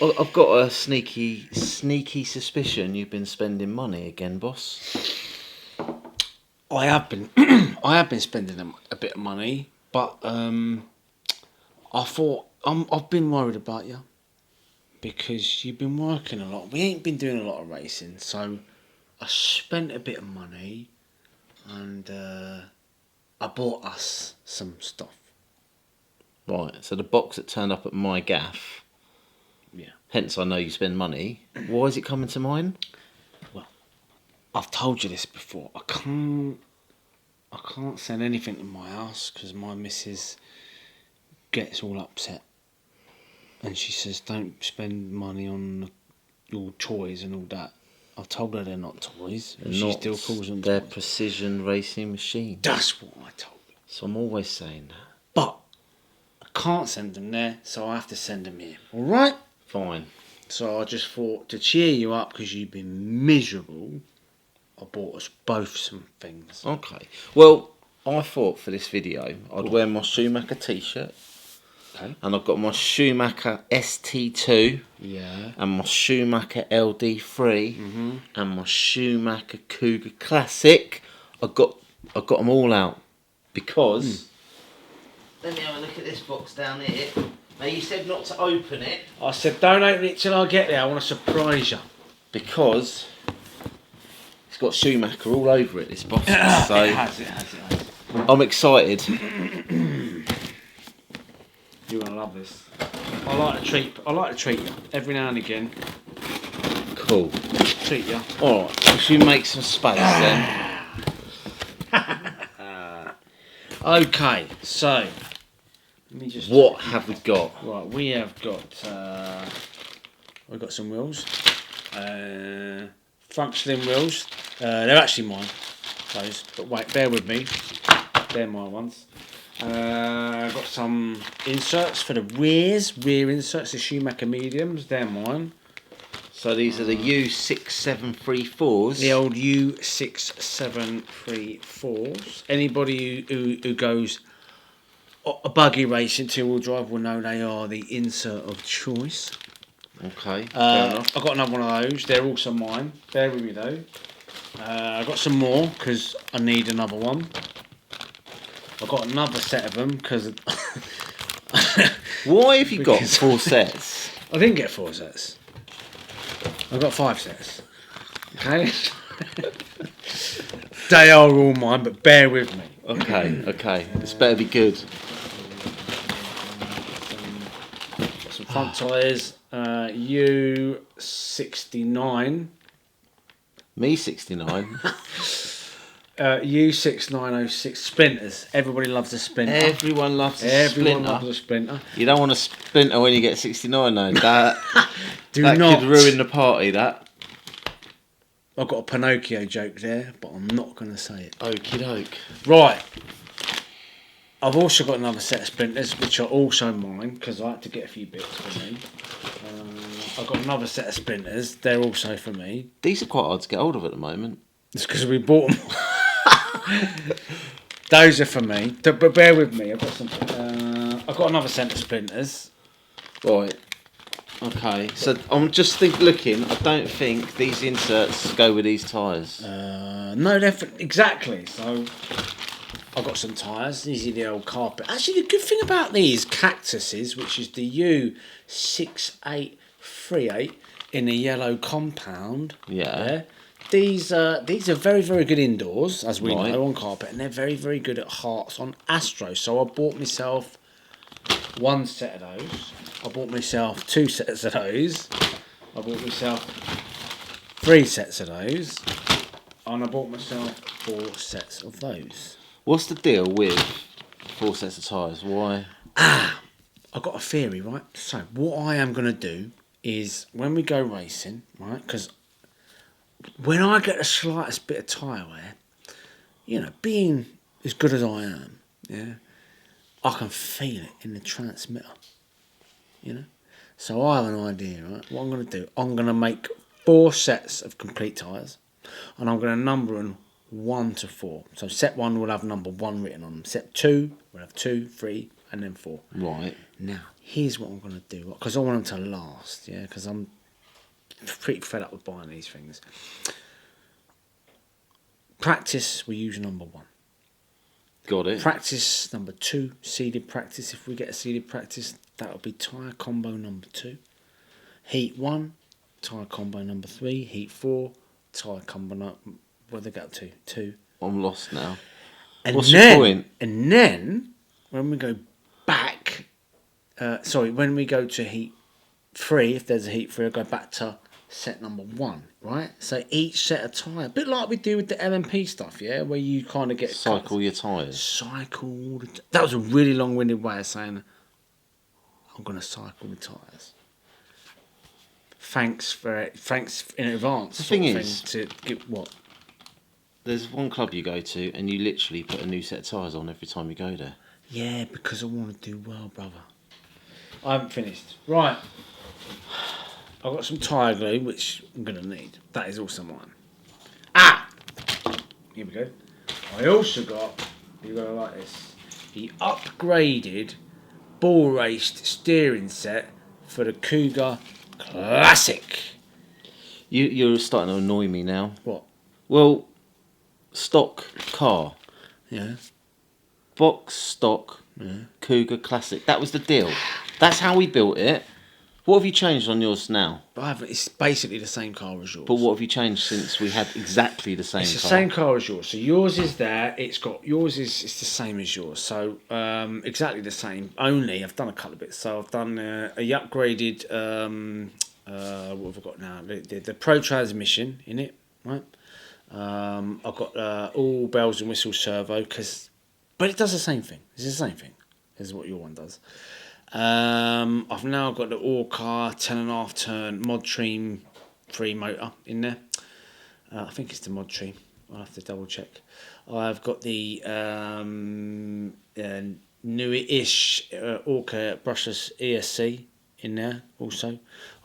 I've got a sneaky suspicion you've been spending money again, boss. I have been, I have been spending a bit of money, but I thought I've been worried about you because you've been working a lot. We ain't been doing a lot of racing, so I spent a bit of money, and I bought us some stuff. Right, so the box that turned up at my gaff, Yeah. hence I know you spend money. Why is it coming to mine? Well, I've told you this before. I can't send anything to my house because my missus gets all upset, and she says don't spend money on your toys and all that. I've told her they're not toys, and she still calls them they're toys. precision racing machines. That's what I told her. So I'm always saying that. But I can't send them there, so I have to send them here. All right? Fine. So I just thought to cheer you up because you've been miserable. I bought us both some things. Okay. Well, I thought for this video I'd wear my Schumacher t-shirt. Okay. And I've got my Schumacher ST2. Yeah. And my Schumacher LD3. And my Schumacher Cougar Classic. I've got them all out because. Let me have a look at this box down here. Now you said not to open it. I said don't open it till I get there. I want to surprise you. Because it's got Schumacher all over it, this box. So It has. I'm excited. You're gonna love this. I like to treat you every now and again. Cool. Treat you. Alright, should we make some space then? Okay, so let me just. What have we got? Right, we have got. We've got some wheels. Front slim wheels. They're actually mine. Those, but wait, bear with me. They're my ones. I've got some inserts for the rear inserts, the Schumacher mediums, they're mine. So these are the U6734s. The old U6734s. Anybody who goes a buggy racing 2-wheel drive will know they are the insert of choice. Okay, fair enough. I've got another one of those, they're also mine. Bear with me though. I've got some more because I need another one. I've got another set of them because. Why have you got 4 sets? I didn't get 4 sets. I've got 5 sets. Okay? They are all mine, but bear with me. Okay. This better be good. Got some front tyres. U69. Me 69. U6906 Splinters. Everybody loves a Splinter. Everyone loves a Everyone Splinter. loves a Splinter. You don't want a Splinter when you get 69 though. That Not. could ruin the party, that. I've got a Pinocchio joke there, but I'm not going to say it. Okie doke. Right. I've also got another set of Splinters, which are also mine, because I had to get a few bits for me. I've got another set of Splinters. They're also for me. These are quite hard to get hold of at the moment. It's because we bought them. Those are for me. But bear with me. I've got another set of Splinters. Right. Okay. So I'm just looking. I don't think these inserts go with these tyres. No, they're exactly. So I've got some tyres. These are the old carpet. Actually, the good thing about these cactuses, which is the U6838 in the yellow compound. Yeah. These are very, very good indoors, as we Right. know, on carpet, and they're very, very good at hearts on Astro. So I bought myself 1 set of those. I bought myself 2 sets of those. I bought myself 3 sets of those. And I bought myself 4 sets of those. What's the deal with 4 sets of tyres? Why? I've got a theory, right? So what I am going to do is when we go racing, right, because when I get the slightest bit of tyre wear, you know, being as good as I am, yeah, I can feel it in the transmitter, you know. So I have an idea, right? What I'm going to do, I'm going to make 4 sets of complete tyres, and I'm going to number them 1 to 4. So set 1 will have number 1 written on them. Set 2 will have 2, 3, and then 4. Right. Now, here's what I'm going to do, because I want them to last, yeah, because I'm pretty fed up with buying these things. Practice, we use number 1. Got it. Practice number 2, seeded practice. If we get a seeded practice, that'll be tyre combo number 2. Heat 1, tyre combo number 3. Heat 4, tyre combo number... Where they go to? 2. I'm lost now. And What's then, your point? And then, when we go back... when we go to heat 3, if there's a heat 3, I'll go back to set number 1, right? So each set of tyre, a bit like we do with the LMP stuff, yeah? Where you kind of get... Cycle your tyres. Cycle... That was a really long-winded way of saying, I'm going to cycle the tyres. Thanks in advance. The thing is... To get what? There's one club you go to and you literally put a new set of tyres on every time you go there. Yeah, because I want to do well, brother. I haven't finished. Right. I've got some tyre glue, which I'm going to need. That is also mine. Ah! Here we go. I also got, you're going to like this, the upgraded ball raced steering set for the Cougar Classic. You're starting to annoy me now. What? Well, stock car. Yeah. Box stock Cougar Classic. That was the deal. That's how we built it. What have you changed on yours now? I haven't. It's basically the same car as yours. But what have you changed since we had exactly the same car? It's the same car as yours. So yours is there. It's the same as yours. So exactly the same. Only I've done a couple of bits. So I've done a upgraded. What have I got now? The Pro transmission in it, right? I've got all bells and whistles servo but it does the same thing. It's the same thing as what your one does. I've now got the Orca 10.5 turn mod stream 3 motor in there. I think it's the mod stream. I'll have to double check. I've got the newish Orca brushless ESC in there also.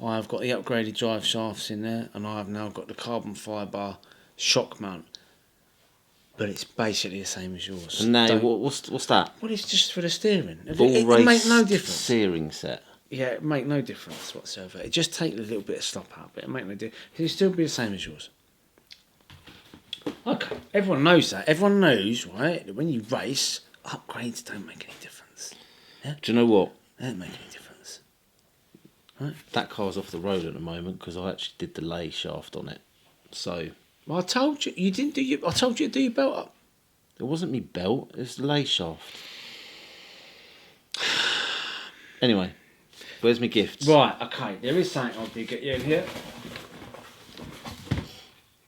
I've got the upgraded drive shafts in there, and I've now got the carbon fibre shock mount. But it's basically the same as yours. And now, what's that? Well, it's just for the steering. It Ball make no difference. Steering set. Yeah, it make no difference whatsoever. It just take a little bit of stop out, but it make no difference. It'll still be the same as yours. Okay, everyone knows that. Everyone knows, right, that when you race, upgrades don't make any difference. Yeah? Do you know what? They don't make any difference. Right? That car's off the road at the moment because I actually did the lay shaft on it. So... Well, I told you didn't do your. I told you to do your belt up. It wasn't me belt. It was the lay shaft. Anyway, where's my gifts? Right. Okay. There is something I did get you in here.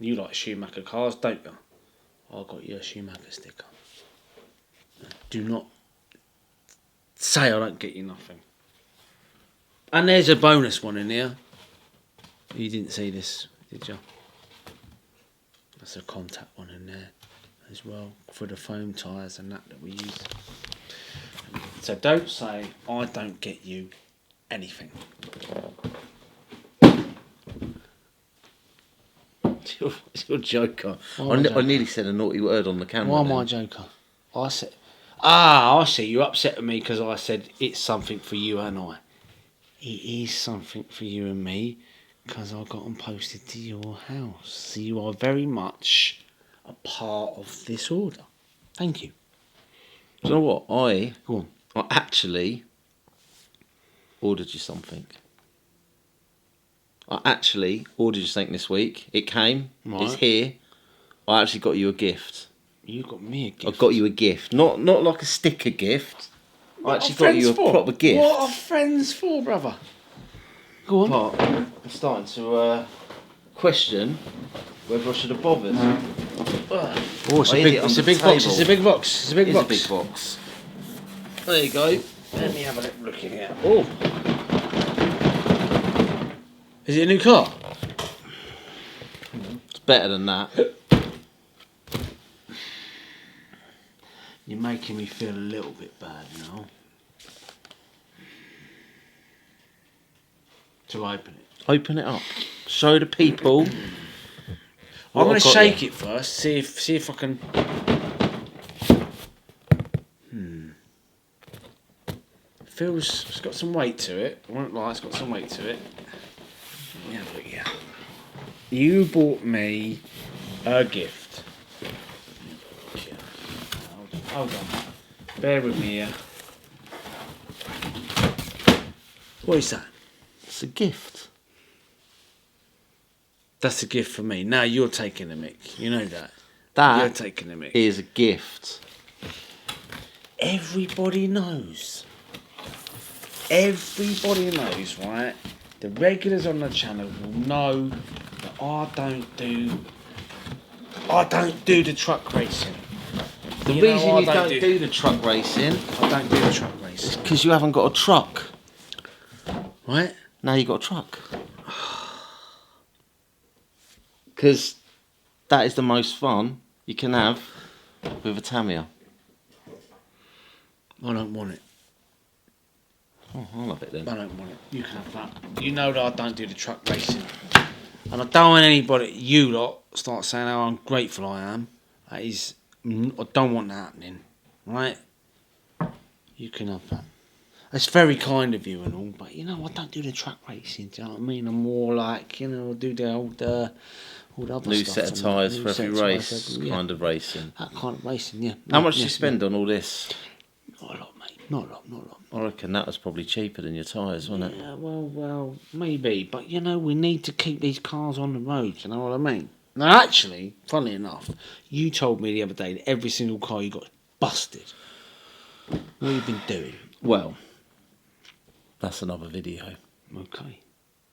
You like Schumacher cars, don't you? I got you a Schumacher sticker. Do not say I don't get you nothing. And there's a bonus one in here. You didn't see this, did you? There's a contact one in there as well for the foam tyres and that we use. So don't say I don't get you anything. It's your joker. I nearly said a naughty word on the camera. Why am I a joker? I said, I see. You're upset with me because I said it's something for you and I. It is something for you and me. Because I got them posted to your house. So you are very much a part of this order. Thank you. Do you know what? I Go on. I actually ordered you something. I actually ordered you something this week. It came. Right. It's here. I actually got you a gift. You got me a gift. I got you a gift. Not like a sticker gift. I actually got you a proper gift. What are friends for, brother? Go on. But I'm starting to question whether I should have bothered. Oh, it's I a hid big, it it's a under big the box. table. It's a big box. It's a big It's box. a big box. There you go. Let me have a little look in here. Oh. Is it a new car? It's better than that. You're making me feel a little bit bad now. To open it. Open it up. Show the people. I'm going to I've got shake you. it first. See if I can. it's got some weight to it. I won't lie, it's got some weight to it. Yeah, but yeah. You bought me a gift. Hold on. Bear with me here. What is that? It's a gift. That's a gift for me. Now you're taking the mick. You know that. That You're taking the mick. is a gift. Everybody knows. Everybody knows, right? The regulars on the channel will know that I don't do the truck racing. The reason you don't do the truck racing I don't do the truck racing. is because you haven't got a truck. Right? Now you got a truck. Because that is the most fun you can have with a Tamiya. I don't want it. Oh, I'll have it then. I don't want it. You can have that. You know that I don't do the truck racing. And I don't want anybody, you lot, start saying how ungrateful I am. That is, I don't want that happening. Right? You can have that. It's very kind of you and all, but you know, I don't do the truck racing, do you know what I mean? I'm more like, you know, I do the old, all the other New stuff. set of tyres for every race, kind of racing. That kind of racing, yeah. How much do you spend on all this? Not a lot, mate. Not a lot. I reckon that was probably cheaper than your tyres, wasn't it? Yeah, well, maybe. But, you know, we need to keep these cars on the road, you know what I mean? Now, actually, funnily enough, you told me the other day that every single car you got is busted. What have you been doing? Well, that's another video. Okay.